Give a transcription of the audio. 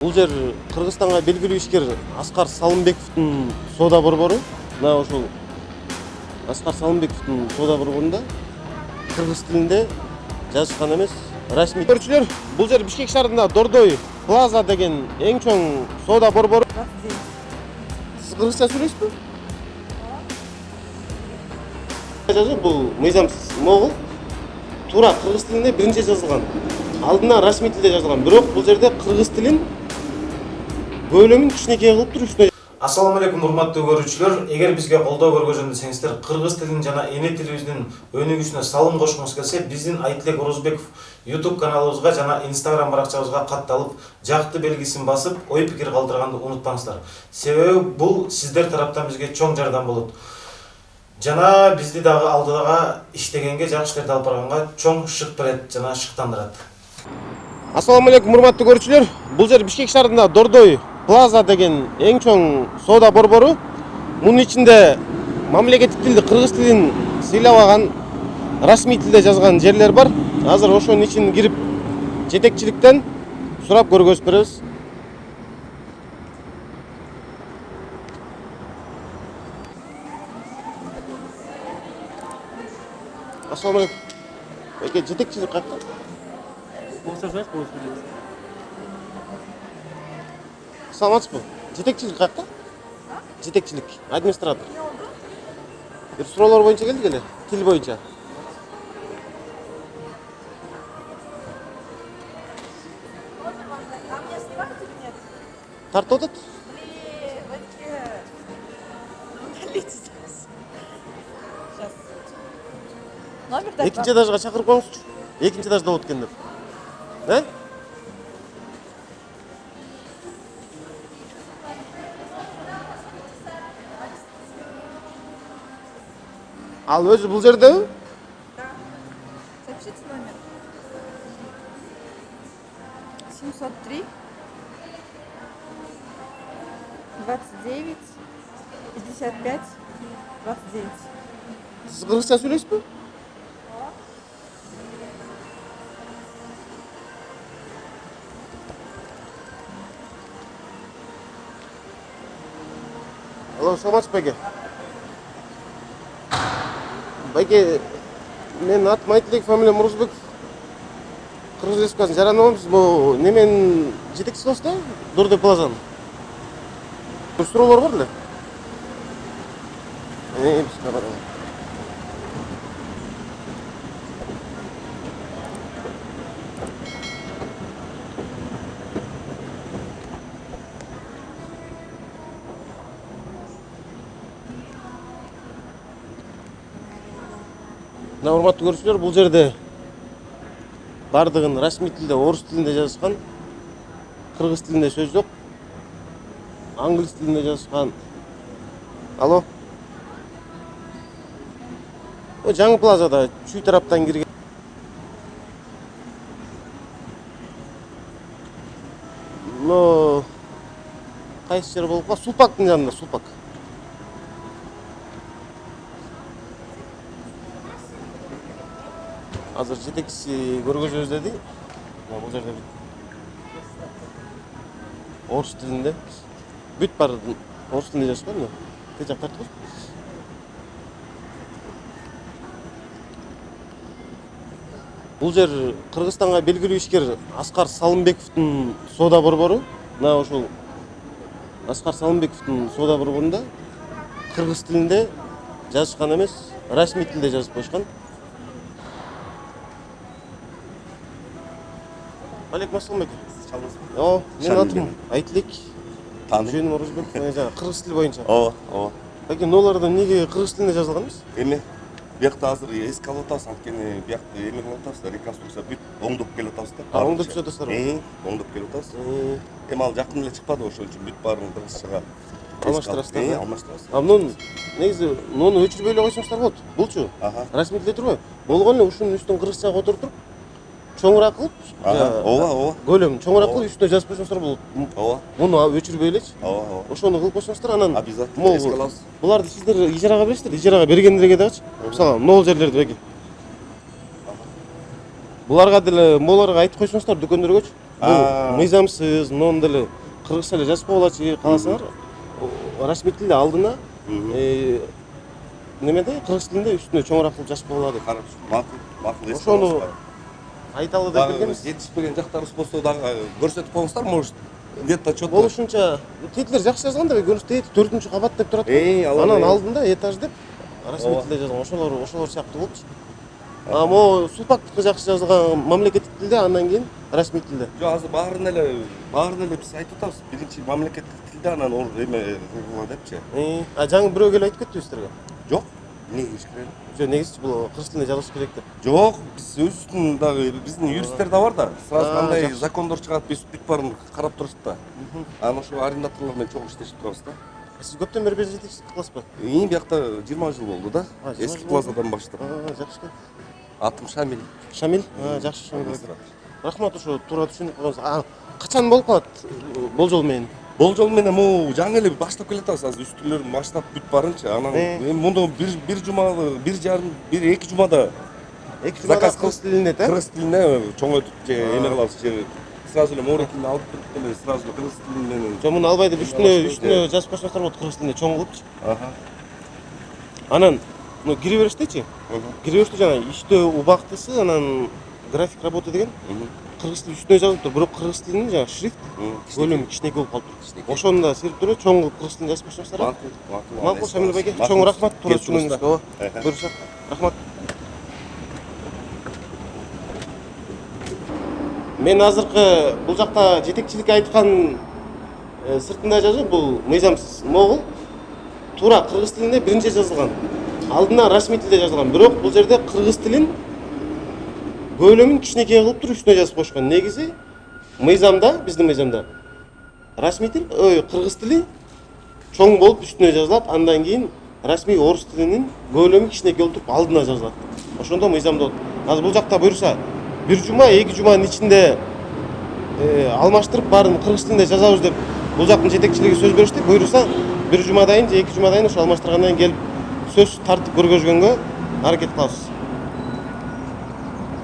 Бұл жер Қырғызстанға белгілі ишкер Асқар Салымбековтың сода борбору. Мына ошол Асқар Салымбековтың сода борборунда кыргыз тилинде жазышкан эмес, расмий. Көрүүчүлөр, бұл жер Бишкек шаарында Дордой Плаза деген эң чоң сода борбору. Сиз кыргызча сүйлөйсүзбү? Бул мыйзамсыз могул. Туура кыргыз тилинде биринчи жазылган. Алдынан расмий тилде жазылган. Бирок бул жерде кыргыз тилин бөлімін кичинекей кылып туруп. Ассаламу алейкум урматтуу көрүүчүлөр. Эгер бизге колдоо көргөзгөн десеңиздер, кыргыз тилин жана эне тилибиздин өнүгүүсүнө салым кошкуңуз келсе, биздин Айтилек Орозбеков YouTube каналыбызга жана Instagram баракчабызга катталып, жакты белгисин басып, ой пикир калтырганды унутпаңыздар. Себеби бул сиздер тараптан бизге чоң жардам болот. Жана бизди дагы алдыга иштегенге, жакшы иштерди алып барганга чоң шык берет жана шыктандырат. Ассаламу алейкум урматтуу көрүүчүлөр. Бул жер Бишкек шаарында Дордой Плаза деген эң чоң сода борбору. Мунун ичинде мамлекеттик тилди, кыргыз тилин сыйлабаган, расмий тилде жазган жерлер бар. Азыр ошонун ичин кирип жетекчиликтен сурап көргөзүп беребиз. Ассаламу алейкум. Эке, жетекчилик кайякта? Саламатсызбы? Жетекчилик кайякта? Жетекчилик, администратор. Бир суроолор боюнча келдик эле, тил боюнча. Тартып атат? Экинчи этажга чакырып коюңузчу. Экинчи этажда болот экен деп. Ал өзү бул жердеби? Да. Запишите номер. 703 29 55 29. Сиз кыргызча сүйлөйсүзбү? Алло, саламатсызбы байке? Байке, мен атым Айтилек, фамилиям Орозбеков. Кыргыз Республикасынын жаранабыз. Бул немен жетекчиси болсуз да? Дордой Плазанын. Суроолор бар эле. Мына урматтуу көрүүчүлөр, бул жерде бардыгын расмий тилде, орус тилинде жазышкан, кыргыз тилинде сөз жок, англис тилинде жазышкан. Алло. Жаңы плазада чүй тараптан кирген. Но кайсы жер болуп калат? Сулпактын жанында, Сулпак. Азыр жетекчиси көргөзөбүз деди. Бул жерде орус тилинде бүт бар орус тилинде жазышкан. Тез жак тартып. Бул жер Кыргызстанга белгилүү ишкер Аскар Салымбековтун сода борбору. Мына ошол Аскар Салымбековтун сода борборунда кыргыз тилинде жазышкан эмес, расмий тилде жазып коюшкан. Алейкум ассалам байке. О, мен атым Айтилек. Жөнүм Орозбеков. Кыргыз тили боюнча. Ооба. Байке, ноларда эмнеге кыргыз тилинде жазылган эмес? Эме биякта азыр эске алып атабыз, анткени биякты эме кылып атабыз, реконструкция бүт оңдоп келип атабыз да. Оңдоп түзөтөсүздөр. Оңдоп келип атабыз. Эми ал жакын эле чыкпады, ошол үчүн бүт баарын кыргызчага алмаштырасыздар. Алмаштырабыз. Мунун негизи нону өчүрбөй эле койсоңуздар болот. Булчу? Расмий тилде турбайбы? Болгон эле ушунун үстүн кыргызчага отуруп туруп, чоңураак кылып, ооба. көлөм чоңураак кылып үстүнө жазып койсоңуздар болот. Ооба. Муну өчүрбөй элечи. Ооба. Ошону кылып койсоңуздар, анан обязательно эске алабыз. Буларды сиздер ижарага бересиздер, ижарага бергендерге дагычы. Мисалы, могул жерлерди байке. Буларга деле молорго айтып койсоңуздар, дүкөндөргөчү. бул мыйзамсыз мону деле кыргызча эле жазып койгулачы кааласаңар расмий тилде алдына немеде кыргыз тилинде үстүнө чоңураак кылып жазып койгула деп. Макул Ошону айталы деп келгенбиз. жетишпеген жактарыбыз болсо дагы көрсөтүп коюңуздар, может где-то что-то. Болушунча тетилер жакшы жазган да, көрүнүштүү 4-кабат кабат деп турат. Анан алдында этаж деп расмий тилде жазган. Ошолор сыяктуу болчу. Могу сулпактыкы жакшы жазылган мамлекеттик тилде, андан кийин расмий тилде. Жок, азыр баарын эле биз айтып атабыз. Биринчи мамлекеттик тилде, анан эме кылгыла депчи. Жаңы бирөө келип айтып кеттиби силерге? Жок, эмнеге кириш керек? Жок, негизичи бул кыргыз тилинде жазылыш керек деп. Жок, биз өзүбүздүн дагы биздин юристтер да бар да. Сразу кандай закондор чыгат, биз бүт баарын карап турушат да. Анан ошо арендаторлор менен чогуу иштешип турабыз да. Сиз көптөн бери жетекчилик кыласызбы? Биякта 20 жыл болду да. Эски плазадан баштап. Жакшы. Атым Шамил. Шамил? Жакшы Шамил. Рахмат, ошо туура түшүнүп койгонуңузга. Качан болуп калат болжол менен? Болжол менен могу жаңы эле баштап келатабыз, азыр үстүлөрүн баштап бүт барынчы. Анан эми мунду бир жумада, бир жарым, бир эки жумада Заказ кыргыз тилинде, кыргыз тилине чоңойтуп же эме кылабыз, же сразу эле морекилин алып туруп эле сразу эле кыргыз тилинен. Жок, муну албай деп үстүнө жазып койсоңуздар болот кыргыз тилинде чоң кылыпчы. Анан кире бериштечи. Кире бериште жана иштөө убактысы, анан график работы деген кыргыз тили үстүнө жазылып тур, бирок кыргыз тилинин жана шрифт көлөмү кичинекей болуп калыптыр. Ошону да серип туруп чоң кылып кыргыз тилинде жазып койсоңуздар. Макул, Шамил байке, чоң рахмат туура түшүнгөнүңүзгө. Буюрса, рахмат. Мен азыркы бул жакта жетекчилик айткан сыртында жазуу бул мыйзамсыз могул туура кыргыз тилинде биринчи жазылган. Алдына расмий тилде жазылган. Бирок бул жерде кыргыз тилин бөлүмүн кичинекей кылып туруп үстүнө жазып коюшкан. Негизи мыйзамда, биздин мыйзамда расмий тил, кыргыз тили чоң болуп үстүнө жазылат, андан кийин расмий орус тилинин бөлүмү кичинекей болуп туруп алдына жазылат. Ошондо мыйзамда болот. Азыр бул жакта буюрса бир жума, эки жуманын ичинде алмаштырып баарын кыргыз тилинде жазабыз деп бул жактын жетекчилиги сөз беришти. Буюрса бир жумадан же эки жумадан ошо алмаштыргандан кийин келип сөз тартып көргөзгөнгө аракет кылабыз.